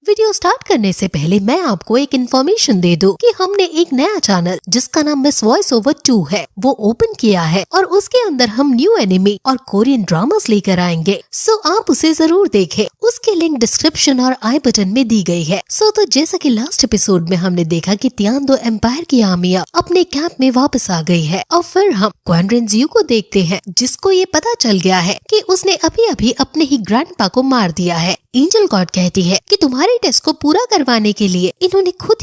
Video start करने से पहले मैं आपको एक इन्फॉर्मेशन दे दूं कि हमने एक नया चैनल जिसका नाम मिस वॉइस ओवर 2 है वो ओपन किया है और उसके अंदर हम न्यू एनिमे और कोरियन ड्रामास लेकर आएंगे। सो आप उसे जरूर देखें। उसकी लिंक डिस्क्रिप्शन और आई बटन में दी गई है। तो जैसा कि लास्ट एपिसोड में हमने देखा कि तियानडो एम्पायर की आर्मियां अपने कैंप में वापस आ गई है और फिर हम क्वान रेंजियो को देखते हैं जिसको ये पता चल गया है कि उसने अभी अभी अपने ही ग्रैंडपा को मार दिया है। एंजल गॉड कहती है कि तुम्हारे टेस्ट को पूरा करवाने के लिए इन्होंने खुद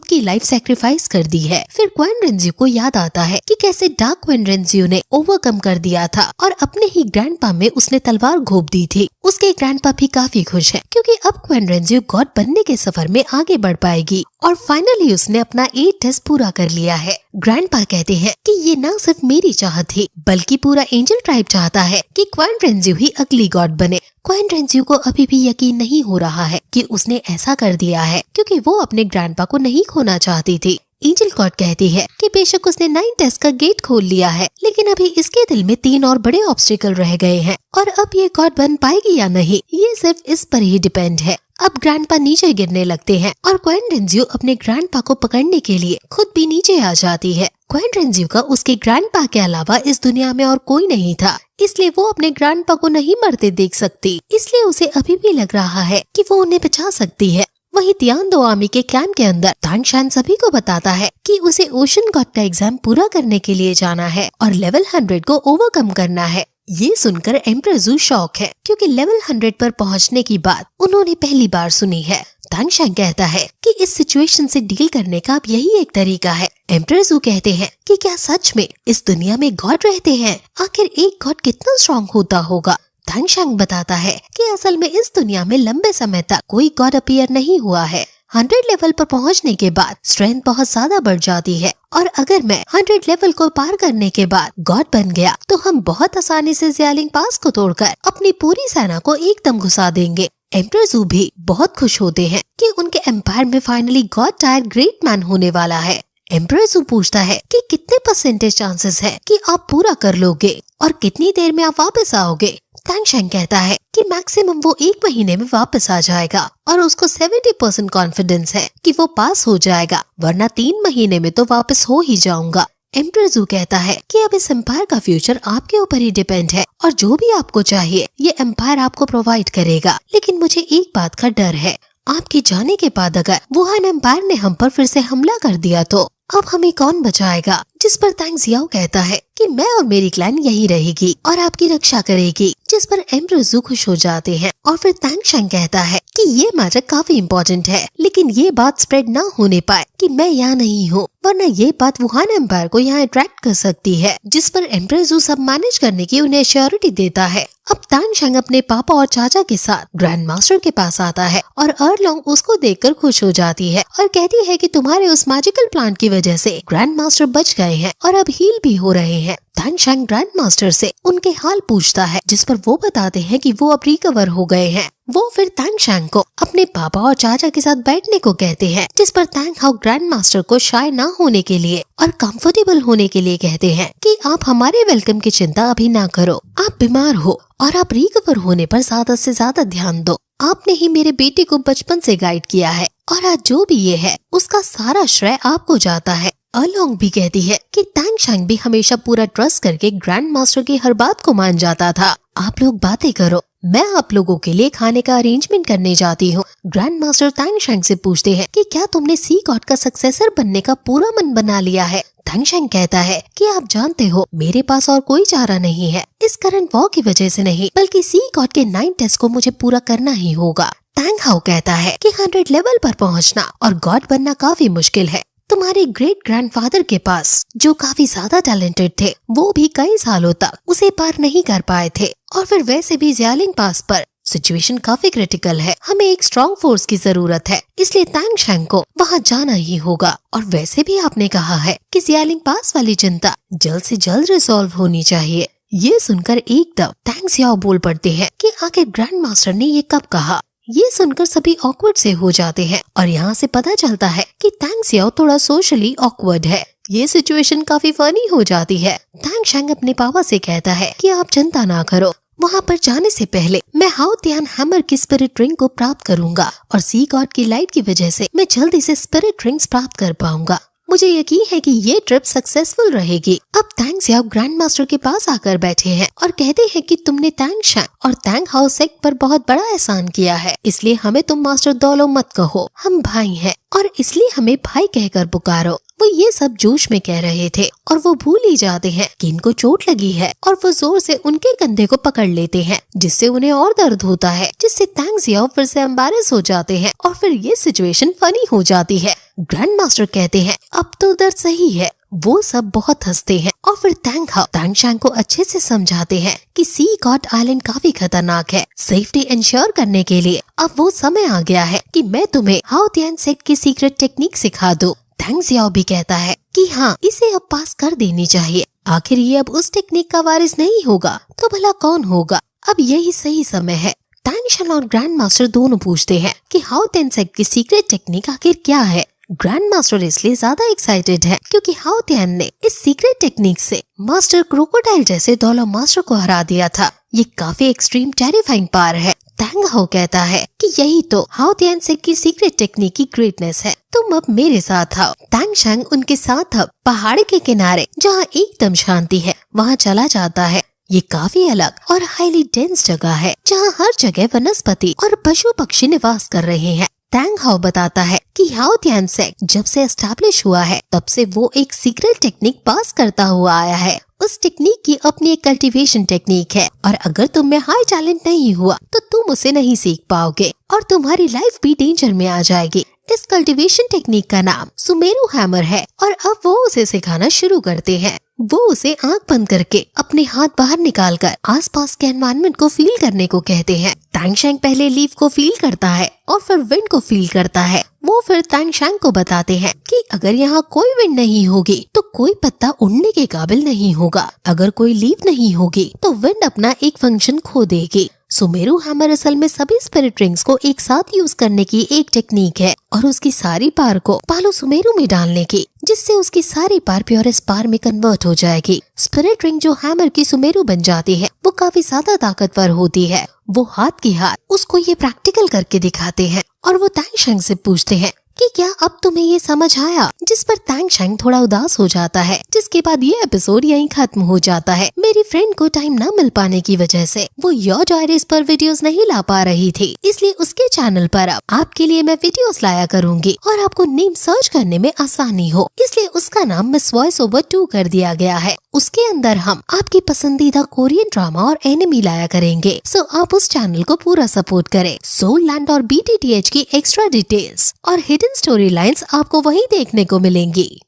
की लाइफ सैक्रिफाइस कर दी है। फिर क्वान रेंजियो को याद आता है कि कैसे डार्क क्वान रेंजियो ने ओवरकम कर दिया था और अपने ही ग्रैंडपा में उसने तलवार घोंप दी थी। उसके ग्रैंडपा भी काफी खुश है क्योंकि अब क्वान रेंजियो गॉड बनने के सफर में आगे बढ़ पाएगी और फाइनली उसने अपना 8 टेस्ट पूरा कर लिया है। ग्रैंडपा कहते हैं कि ये न सिर्फ मेरी चाहत थी बल्कि पूरा एंजल ट्राइब चाहता है कि क्वान रेंजियो ही अगली गॉड बने। क्वान रेंजियो को अभी भी यकीन नहीं हो रहा है कि उसने ऐसा कर दिया है क्योंकि वो अपने ग्रैंडपा को नहीं खोना चाहती थी। एंजल गॉड कहती है कि बेशक उसने 9 टेस्ट का गेट खोल लिया है लेकिन अभी इसके दिल में 3 और बड़े ऑब्स्टिकल रह गए हैं और अब ये गॉड बन पाएगी या नहीं ये सिर्फ इस पर ही डिपेंड है। अब ग्रैंडपा नीचे गिरने लगते हैं और क्वान रेंजियो अपने ग्रैंडपा को पकड़ने के लिए खुद भी नीचे आ जाती है। क्वान रेंजियो का उसके ग्रैंडपा के अलावा इस दुनिया में और कोई नहीं था इसलिए वो अपने ग्रैंडपा को नहीं मरते देख सकती। इसलिए उसे अभी भी लग रहा है कि वो उन्हें बचा सकती है। वहीं तियानडो आर्मी के कैंप के अंदर तांगशान सभी को बताता है कि उसे ओशन गॉड का एग्जाम पूरा करने के लिए जाना है और लेवल 100 को ओवरकम करना है। ये सुनकर एम्परर जू शॉक है क्योंकि लेवल 100 पर पहुंचने की बात उन्होंने पहली बार सुनी है। तांगशान कहता है कि इस सिचुएशन से डील करने का अब यही एक तरीका है। एम्परर जू कहते हैं कि क्या सच में इस दुनिया में गॉड रहते हैं? आखिर एक गॉड कितना स्ट्रॉन्ग होता होगा? तांगशान बताता है कि असल में इस दुनिया में लंबे समय तक कोई गॉड अपीयर नहीं हुआ है। 100 लेवल पर पहुंचने के बाद स्ट्रेंथ बहुत ज्यादा बढ़ जाती है और अगर मैं 100 लेवल को पार करने के बाद गॉड बन गया तो हम बहुत आसानी से ज़ियालिंग पास को तोड़कर अपनी पूरी सेना को एकदम घुसा देंगे। एम्परर जू भी बहुत खुश होते हैं कि उनके एम्पायर में finally God tyre great man होने वाला है। एम्परर जू पूछता है कि कितने परसेंटेज चांसेस है कि आप पूरा कर लोगे और कितनी देर में आप वापस आओगे? तांगशान कहता है कि मैक्सिमम वो 1 महीने में वापस आ जाएगा और उसको 70% कॉन्फिडेंस है कि वो पास हो जाएगा वरना 3 महीने में तो वापस हो ही जाऊंगा। एम्परर जू कहता है कि अब इस एम्पायर का फ्यूचर आपके ऊपर ही डिपेंड है और जो भी आपको चाहिए ये एम्पायर आपको प्रोवाइड करेगा। लेकिन मुझे एक बात का डर है, आपके जाने के बाद अगर वुहान एम्पायर ने हम पर फिर से हमला कर दिया तो अब हमें कौन बचाएगा? जिस पर तांग जियाओ कहता है कि मैं और मेरी क्लैन यही रहेगी और आपकी रक्षा करेगी। जिस पर एम्परर जू खुश हो जाते हैं और फिर तांगशान कहता है कि ये मैटर काफी इम्पोर्टेंट है लेकिन ये बात स्प्रेड ना होने पाए कि मैं यहाँ नहीं हूँ वरना ये बात वुहान एम्पायर को यहाँ अट्रैक्ट कर सकती है। जिस पर एम्परर जू सब मैनेज करने की उन्हें श्योरिटी देता है। अब तांगशान अपने पापा और चाचा के साथ ग्रैंड मास्टर के पास आता है और अर्लोंग उसको देखकर खुश हो जाती है और कहती है कि तुम्हारे उस मैजिकल प्लांट की वजह से ग्रैंड मास्टर बच गए हैं और अब हील भी हो रहे हैं। तांगशान ग्रैंड मास्टर से उनके हाल पूछता है जिस पर वो बताते हैं कि वो अब रिकवर हो गए हैं। वो फिर तांगशान को अपने पापा और चाचा के साथ बैठने को कहते हैं जिस पर तांग हाउ ग्रैंड मास्टर को शाय ना होने के लिए और कंफर्टेबल होने के लिए कहते हैं कि आप हमारे वेलकम की चिंता अभी ना करो, आप बीमार हो और आप रिकवर होने पर ज्यादा से ज्यादा ध्यान दो। आपने ही मेरे बेटे को बचपन से गाइड किया है और आज जो भी ये है उसका सारा श्रेय आपको जाता है। अर्लोंग भी कहती है कि तांगशान भी हमेशा पूरा ट्रस्ट करके ग्रैंड मास्टर की हर बात को मान जाता था। आप लोग बातें करो, मैं आप लोगों के लिए खाने का अरेंजमेंट करने जाती हूँ। ग्रैंड मास्टर तांगशान से पूछते हैं कि क्या तुमने सी गॉड का सक्सेसर बनने का पूरा मन बना लिया है? तांगशान कहता है कि आप जानते हो मेरे पास और कोई चारा नहीं है, इस करंट वॉर की वजह से नहीं बल्कि सी गॉड के 9 टेस्ट को मुझे पूरा करना ही होगा। तांग हाउ कहता है कि 100 लेवल पर पहुँचना और गॉड बनना काफी मुश्किल है। तुम्हारे ग्रेट ग्रैंडफादर के पास जो काफी ज्यादा टैलेंटेड थे वो भी कई सालों तक उसे पार नहीं कर पाए थे और फिर वैसे भी ज़ियालिंग पास पर सिचुएशन काफी क्रिटिकल है, हमें एक स्ट्रॉन्ग फोर्स की जरूरत है इसलिए तांगशान को वहाँ जाना ही होगा। और वैसे भी आपने कहा है कि ज़ियालिंग पास वाली चिंता जल्द से जल्द रिजॉल्व होनी चाहिए। ये सुनकर एकदम तांग जियाओ बोल पड़ते हैं कि आखिर ग्रैंड मास्टर ने ये कब कहा। ये सुनकर सभी ऑकवर्ड से हो जाते हैं और यहाँ से पता चलता है कि तांग जियाओ थोड़ा सोशली ऑकवर्ड है। ये सिचुएशन काफी फनी हो जाती है। तांगशान अपने पापा से कहता है कि आप चिंता ना करो, वहाँ पर जाने से पहले मैं हाउ तियान हैमर की स्पिरिट रिंग को प्राप्त करूंगा और सी गॉड की लाइट की वजह से मैं जल्दी से स्पिरिट रिंग्स प्राप्त कर पाऊंगा। मुझे यकीन है कि ये ट्रिप सक्सेसफुल रहेगी। अब तैंग ज़ियाओ ग्रैंड मास्टर के पास आकर बैठे हैं और कहते हैं कि तुमने तैंग शैंग और तैंग हाओ सेक्ट पर बहुत बड़ा एहसान किया है, इसलिए हमें तुम मास्टर दौलो मत कहो, हम भाई हैं और इसलिए हमें भाई कहकर पुकारो। वो ये सब जोश में कह रहे थे और वो भूल ही जाते हैं कि इनको चोट लगी है और वो जोर से उनके कंधे को पकड़ लेते हैं, जिससे उन्हें और दर्द होता है, जिससे तैंग ज़ियाओ फिर से एम्बैरेस हो जाते हैं और फिर ये सिचुएशन फनी हो जाती है। ग्रैंड मास्टर कहते हैं अब तो दर्द सही है। वो सब बहुत हंसते हैं और फिर तैंग शैंग को अच्छे से समझाते हैं कि सी गॉड आइलैंड काफी खतरनाक है। सेफ्टी इंश्योर करने के लिए अब वो समय आ गया है कि मैं तुम्हें हाउ तियान सेक्ट की सीक्रेट टेक्निक सिखा दूं। तैंग ज़ियाओ भी कहता है कि हाँ, इसे अब पास कर देनी चाहिए। आखिर ये अब उस टेक्निक का वारिस नहीं होगा तो भला कौन होगा? अब यही सही समय है। तैंग शैंग और ग्रैंड मास्टर दोनों पूछते हैं कि हाउ तियान सेक्ट की सीक्रेट टेक्निक आखिर क्या है। ग्रैंड मास्टर इसलिए ज्यादा एक्साइटेड है क्योंकि हाउ तियान ने इस सीक्रेट टेक्निक से मास्टर क्रोकोडाइल जैसे दौलो मास्टर को हरा दिया था। ये काफी एक्सट्रीम टेरिफाइंग पावर है। तैंग हाओ कहता है कि यही तो हाउ तियान सेक्ट की सीक्रेट टेक्निक की ग्रेटनेस है। तुम अब मेरे साथ आओ। तैंग शैंग उनके साथ अब पहाड़ के किनारे जहाँ एकदम शांति है वहाँ चला जाता है। ये काफी अलग और हाईली डेंस जगह है जहाँ हर जगह वनस्पति और पशु पक्षी निवास कर रहे हैं। तैंग हाओ बताता है कि हाउ तियान सेक्ट जब से एस्टैब्लिश हुआ है तब से वो एक सीक्रेट टेक्निक पास करता हुआ आया है। उस टेक्निक की अपनी एक कल्टीवेशन टेक्निक है और अगर तुम में हाई टैलेंट नहीं हुआ तो तुम उसे नहीं सीख पाओगे और तुम्हारी लाइफ भी डेंजर में आ जाएगी। इस कल्टीवेशन टेक्निक का नाम सुमेरु हैमर है और अब वो उसे सिखाना शुरू करते हैं। वो उसे आंख बंद करके अपने हाथ बाहर निकालकर आसपास के एनवायरनमेंट को फील करने को कहते हैं। तैंग शैंग पहले लीफ को फील करता है और फिर विंड को फील करता है। वो फिर तैंग शैंग को बताते हैं कि अगर यहाँ कोई विंड नहीं होगी तो कोई पत्ता उड़ने के काबिल नहीं होगा। अगर कोई लीफ नहीं होगी तो विंड अपना एक फंक्शन खो देगी। सुमेरु हैमर असल में सभी स्पिरिट रिंग्स को एक साथ यूज करने की एक टेक्निक है और उसकी सारी पावर को पालो सुमेरु में डालने की, जिससे उसकी सारी पावर प्योरेस्ट पावर में कन्वर्ट हो जाएगी। स्पिरिट रिंग जो हैमर की सुमेरु बन जाती है वो काफी ज्यादा ताकतवर होती है। वो हाथ की हाथ उसको ये प्रैक्टिकल करके दिखाते हैं और वो तैंग शैंग से पूछते हैं कि क्या अब तुम्हें ये समझ आया, जिस पर तैंग शैंग थोड़ा उदास हो जाता है। जिसके बाद ये एपिसोड यहीं खत्म हो जाता है। मेरी फ्रेंड को टाइम न मिल पाने की वजह से वो योर डायरीज पर वीडियोस नहीं ला पा रही थी, इसलिए उसके चैनल पर अब आपके लिए मैं वीडियोस लाया करूंगी और आपको नेम सर्च करने में आसानी हो, इसलिए उसका नाम मिस वॉइस ओवर 2 कर दिया गया है। उसके अंदर हम आपकी पसंदीदा कोरियन ड्रामा और एनिमी लाया करेंगे। सो आप उस चैनल को पूरा सपोर्ट करें। सोल लैंड और BTTH की एक्स्ट्रा डिटेल्स और हिडन स्टोरी लाइन्स आपको वहीं देखने को मिलेंगी।